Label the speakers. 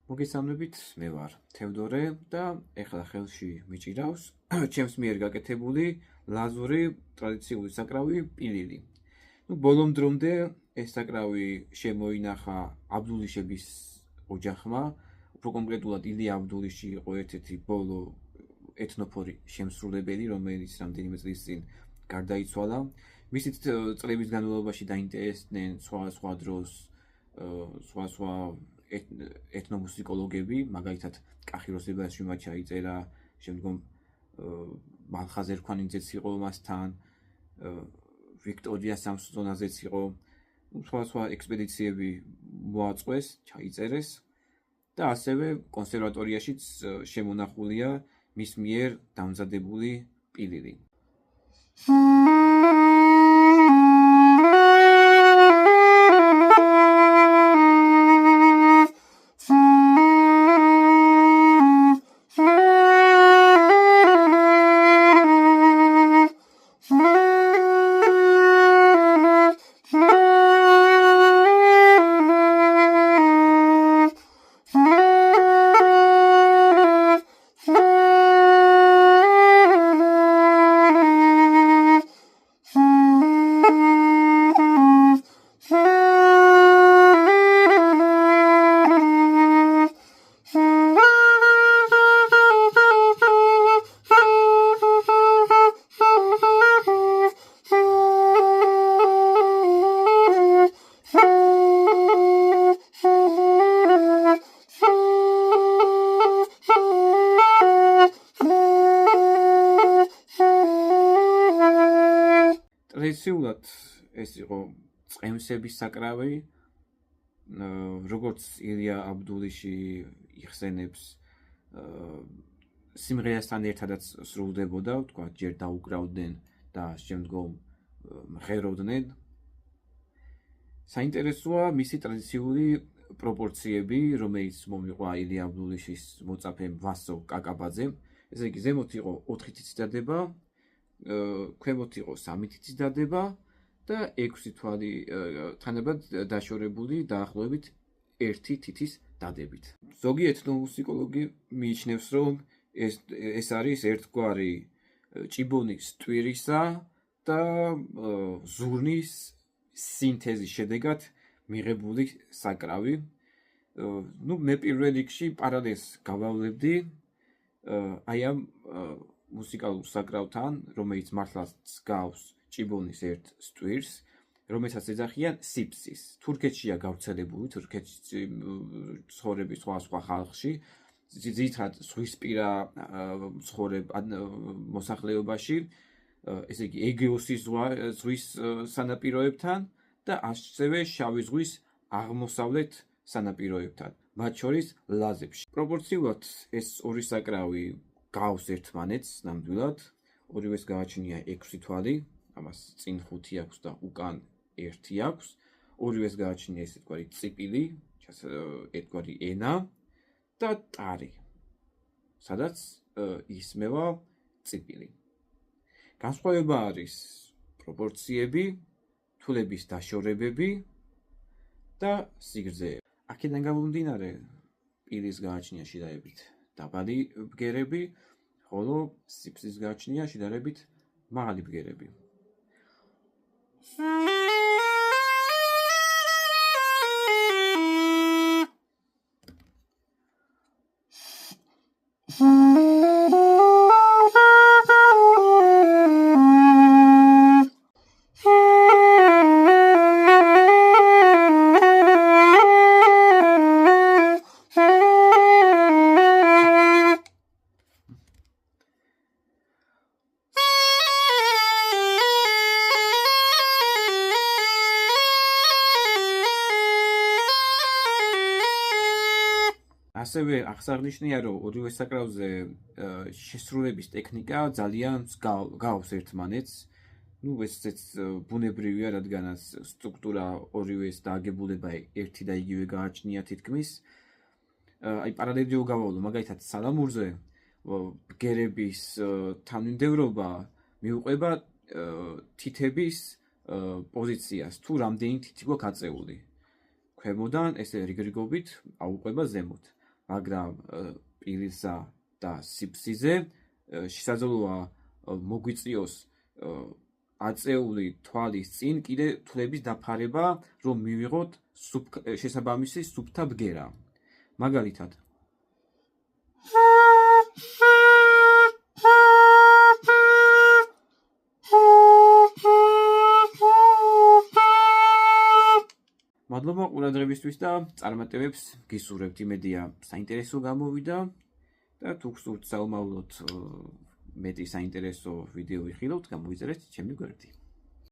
Speaker 1: მოგესალმებით, მე ვარ თევდორე და ეხლა ხელში მიჭირავს ჩემს მიერ გაკეთებული ლაზური ტრადიციული საკრავი პილილი. ბოლომ დრომდე ეს საკრავი შემოინახა აბდულიშების ოჯახმა, უფრო კონკრეტულად ილია აბდულიში იყო ერთ-ერთი ბოლო ეთნოფორი შემსრულებელი, რომელიც რამდენიმე წლის წინ გარდაიცვალა. მისი წლების განმავლობაში დაინტერესდნენ სხვა დროს სხვა ეთნომუსიკოლოგები, მაგალითად კახიროსებაში მათ ჩაიწერა, შემდგომ მალხაზ ერქვანიძეც იყო მასთან, ვიქტორია სამსწონაზეც იყო, სხვა ექსპედიციები მოაწყვეს, ჩაიწერეს და ასევე კონსერვატორიაშიც შემონახულია მის მიერ დამზადებული პილილი. ტრადიციულად ეს იყო წყემსების საკრავი, როგორც ილია აბდულიში იხსენებს, სიმღერასთან ერთადაც სრულდებოდა, თქვა ჯერ დაუკრავდნენ და შემდგომ მღეროდნენ. საინტერესოა მისი ტრადიციული პროპორციები, რომელიც მომიყვა ილია აბდულიშის მოწაფემ ვასო კაკაბაძემ. ესე იგი, ზემოთ იყო 4 თითის დადება, ქვემოთ იყო 3 თითის დადება და 6 თვალი თანაბად დაშორებული დაახლოებით 1 თითის დადებით. ზოგი ეთნომუსიკოლოგი მიიჩნევს, რომ ეს არის ერთგვარი ჭიბონის ტვირისა და ზურნის სინთეზის შედეგად მიღებული საკრავი. მე პირველ რიგში პარალელს გავავლებდი აი ამ მუსიკალურ საკრავთან, რომელიც მართლაც გავს ჭიბონის ერთ სტვირს, რომელსაც ეძახიან სიფსის. თურქეთშია გავრცელებული, თურქეთში ცხოვრების სხვა ხალხში, ძირითადად ზღვისპირა მოსახლეობაში, ესე იგი ეგეოსის ზღვის სანაპიროებთან და ასევე შავი ზღვის აღმოსავლეთ სანაპიროებთან, მათ შორის ლაზებში. პროპორციულად ეს ორი საკრავი გავს ერთმანეთს ნამდვილად, ორივეს გააჩნია 6 თვალი, ამას წინ 5 აქვს და უკან 1 აქვს, ორივეს გააჩნია ეს ერთგვარი წიპილი, ერთგვარი ენა და ტარი, სადაც ისმევა წიპილი. განსხვავება არის პროპორციები, თვლების დაშორებები და სიგრძეები. აქედან გამომდინარე, პილის გააჩნია შედარებით დაბალი ბგერები, ხოლო სიფსის გააჩნია შედარებით მაღალი ბგერები. ასევე აღსანიშნია, რომ ორივე საკრავზე შესრულების ტექნიკა ძალიან გავს ერთმანეთს. ესეც ბუნებრივია, რადგანაც სტრუქტურა ორივეს და აგებულება ერთი და იგივე გააჩნია თითქმის. აი პარალელია გავავლო, მაგალითად სალამურზე ბგერების თანმიმდევრობა მიუყვება თითების პოზიციას, თუ რამდენი თითი გვაქვს აწეული. ქვემოდან ესე რიგრიგობით აუყვება ზემოთ. მაგრამ პირისა და სიფსიზე შესაძლოა მოგვიწიოს აწეული თვალის წინ კიდე თვლების დაფარება, რომ მივიღოთ შესაბამისი სუფთა ბგერა. მაგალითად, მადლობა ყურადღებისთვის და წარმატებებს გისურვებთ. იმედია საინტერესო გამოვიდა და თუ გსურთ საომავლოდ მეტი საინტერესო ვიდეო ვიხილავთ, გამოიწერეთ ჩემი გვერდი.